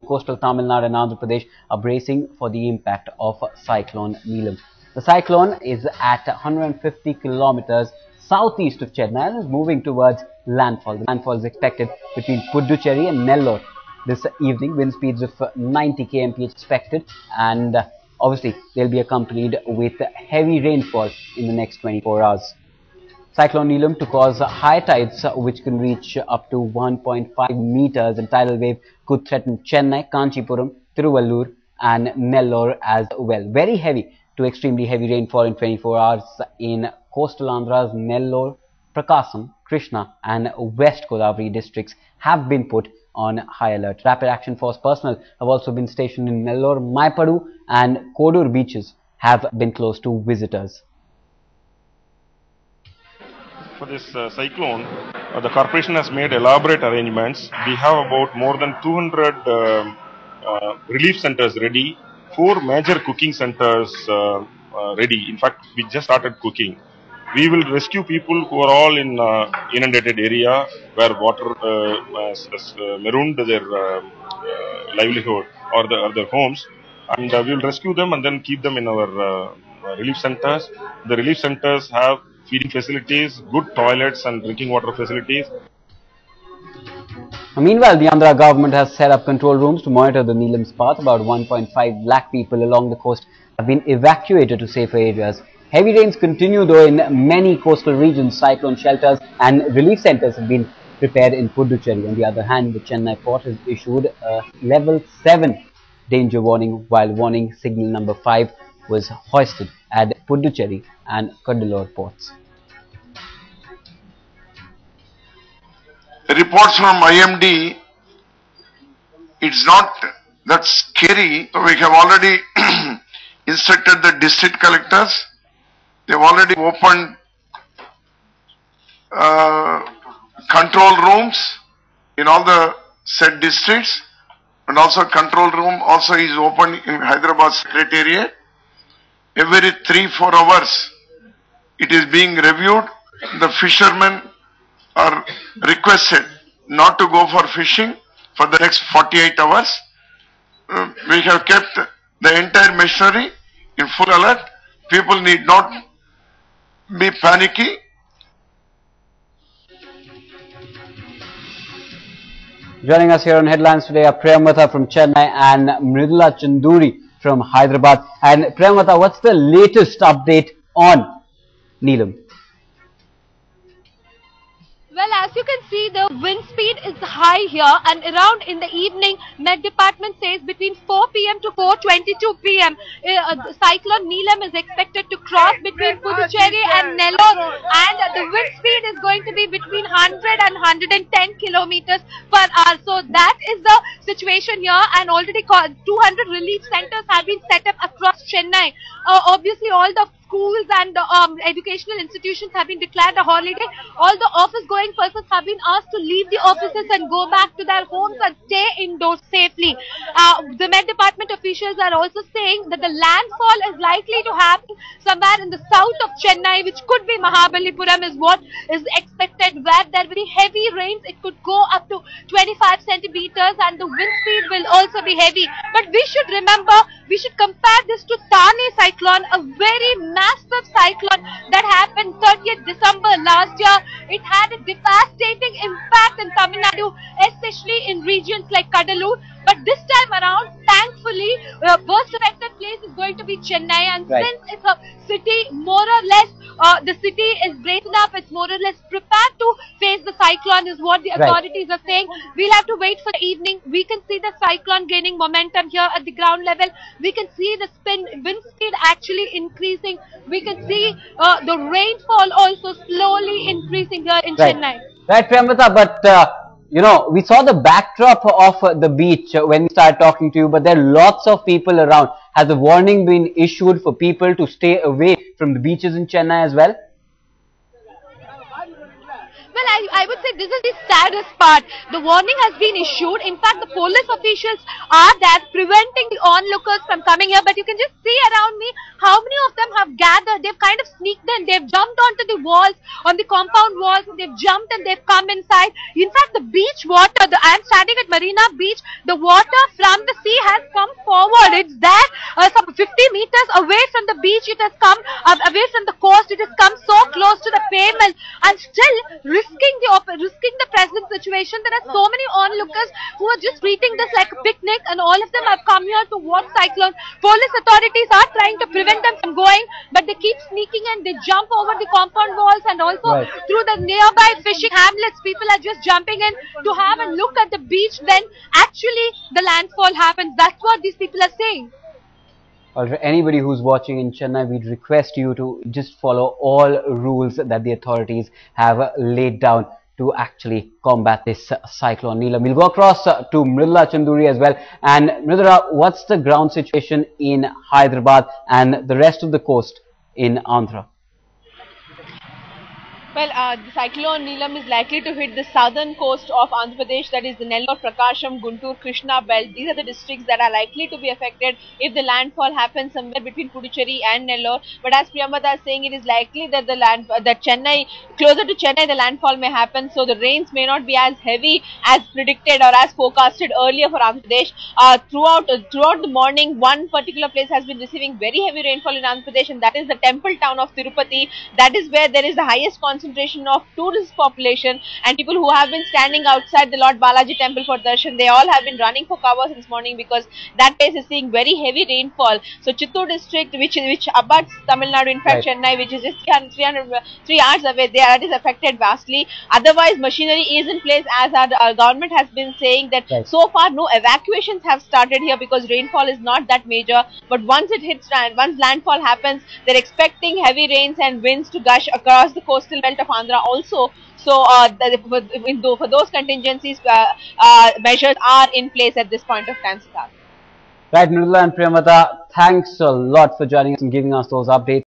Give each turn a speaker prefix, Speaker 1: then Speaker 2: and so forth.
Speaker 1: Coastal Tamil Nadu and Andhra Pradesh are bracing for the impact of Cyclone Nilam. The cyclone is at 150 kilometers southeast of Chennai and is moving towards landfall. The landfall is expected between Puducherry and Nellore this evening. Wind speeds of 90 kmph expected, and obviously they'll be accompanied with heavy rainfall in the next 24 hours. Cyclone Nilam to cause high tides which can reach up to 1.5 meters, and tidal wave could threaten Chennai, Kanchipuram, Tiruvallur and Nellore as well. Very heavy to extremely heavy rainfall in 24 hours in coastal Andhra's Nellore, Prakasam, Krishna and West Godavari districts have been put on high alert. Rapid Action Force personnel have also been stationed in Nellore, Maipadu and Kodur beaches have been closed to visitors.
Speaker 2: For this cyclone, the corporation has made elaborate arrangements. We have about more than 200 relief centers ready, 4 major cooking centers ready. In fact, we just started cooking. We will rescue people who are all in inundated area where water has marooned their livelihood or their homes, and we will rescue them and then keep them in our relief centers. The relief centers have feeding facilities, good toilets and drinking water facilities.
Speaker 1: Meanwhile, the Andhra government has set up control rooms to monitor the Nilam's path. About 1.5 lakh people along the coast have been evacuated to safer areas. Heavy rains continue though in many coastal regions. Cyclone shelters and relief centers have been prepared in Puducherry. On the other hand, the Chennai port has issued a level 7 danger warning, while warning signal number 5 was hoisted at Puducherry and Cuddalore ports.
Speaker 3: Reports from IMD, it's not that scary. We have already instructed the district collectors. They have already opened control rooms in all the said districts, and also control room also is open in Hyderabad Secretariat. Every 3-4 hours it is being reviewed. The fishermen are requested not to go for fishing for the next 48 hours. We have kept the entire machinery in full alert. People need not be panicky.
Speaker 1: Joining us here on Headlines today are Priyamvata from Chennai and Mridula Chanduri from Hyderabad. And Priyamvata, what's the latest update on Nilam?
Speaker 4: Well, as you can see, the wind speed is high here, and around in the evening, Met Department says between 4 p.m. to 4:22 p.m. Cyclone Nilam is expected to cross between Puducherry and Nellore, and the wind speed is going to be between 100 and 110 kilometers per hour. So that is the situation here, and already 200 relief centers have been set up across Chennai. Obviously, all the schools and educational institutions have been declared a holiday. All the office-going persons have been asked to leave the offices and go back to their homes and stay indoors safely. The Met Department officials are also saying that the landfall is likely to happen somewhere in the south of Chennai, which could be Mahabalipuram, is what is expected, where there will be heavy rains. It could go up to 25 centimeters, and the wind speed will also be heavy. But we should remember, we should compare this to Thane cyclone, a very massive cyclone that happened 30th December last year. It had a devastating impact in Tamil Nadu, especially in regions like Cuddalore. But this time around, thankfully, worst affected place is going to be Chennai, and since it's a city, more or less, the city is braced up, it's more or less prepared to face the cyclone, is what the authorities are saying. We'll have to wait for the evening. We can see the cyclone gaining momentum here at the ground level. We can see the wind speed actually increasing. We can see the rainfall also slowly increasing here in Chennai.
Speaker 1: Right, Priyamvata, but you know, we saw the backdrop of the beach when we started talking to you, but there are lots of people around. Has a warning been issued for people to stay away from the beaches in Chennai as well?
Speaker 4: Well, I would say this is the saddest part. The warning has been issued. In fact, the police officials are there preventing the onlookers from coming here. But you can just see around me how many of them have gathered. They've kind of sneaked in. They've jumped onto the walls, on the compound walls. They've jumped and they've come inside. In fact, the beach water, I'm standing at Marina Beach. The water from the sea has come forward. It's there some 50 meters away from the beach. It has come away from the coast. It has come so close to the pavement. And still risking the present situation. There are so many onlookers who are just treating this like a picnic, and all of them have come here to watch cyclone. Police authorities are trying to prevent them from going, but they keep sneaking and they jump over the compound walls, and also through the nearby fishing hamlets. People are just jumping in to have a look at the beach. Then actually the landfall happens. That's what these people are saying.
Speaker 1: Anybody who's watching in Chennai, we'd request you to just follow all rules that the authorities have laid down to actually combat this cyclone Nilam. We'll go across to Mridula Chanduri as well. And Mridula, what's the ground situation in Hyderabad and the rest of the coast in Andhra?
Speaker 5: Well, the cyclone Nilam is likely to hit the southern coast of Andhra Pradesh, that is the Nellore, Prakasham, Guntur, Krishna belt. These are the districts that are likely to be affected if the landfall happens somewhere between Puducherry and Nellore. But as Priyamvada is saying, it is likely that Chennai, closer to Chennai, the landfall may happen. So the rains may not be as heavy as predicted or as forecasted earlier for Andhra Pradesh. Throughout the morning, one particular place has been receiving very heavy rainfall in Andhra Pradesh, and that is the temple town of Tirupati. That is where there is the highest concentration of tourist population, and people who have been standing outside the Lord Balaji temple for darshan. They all have been running for cover since morning because that place is seeing very heavy rainfall. So Chittoor district, which abuts Tamil Nadu, in fact Chennai, which is just 3 hours away, that is affected vastly. Otherwise, machinery is in place, as our government has been saying that so far no evacuations have started here because rainfall is not that major. But once it hits, once landfall happens, they're expecting heavy rains and winds to gush across the coastal belt of Andhra also. So for those contingencies, measures are in place at this point of time, Siddharth.
Speaker 1: Right, Mridula and Priyamvada, thanks a lot for joining us and giving us those updates.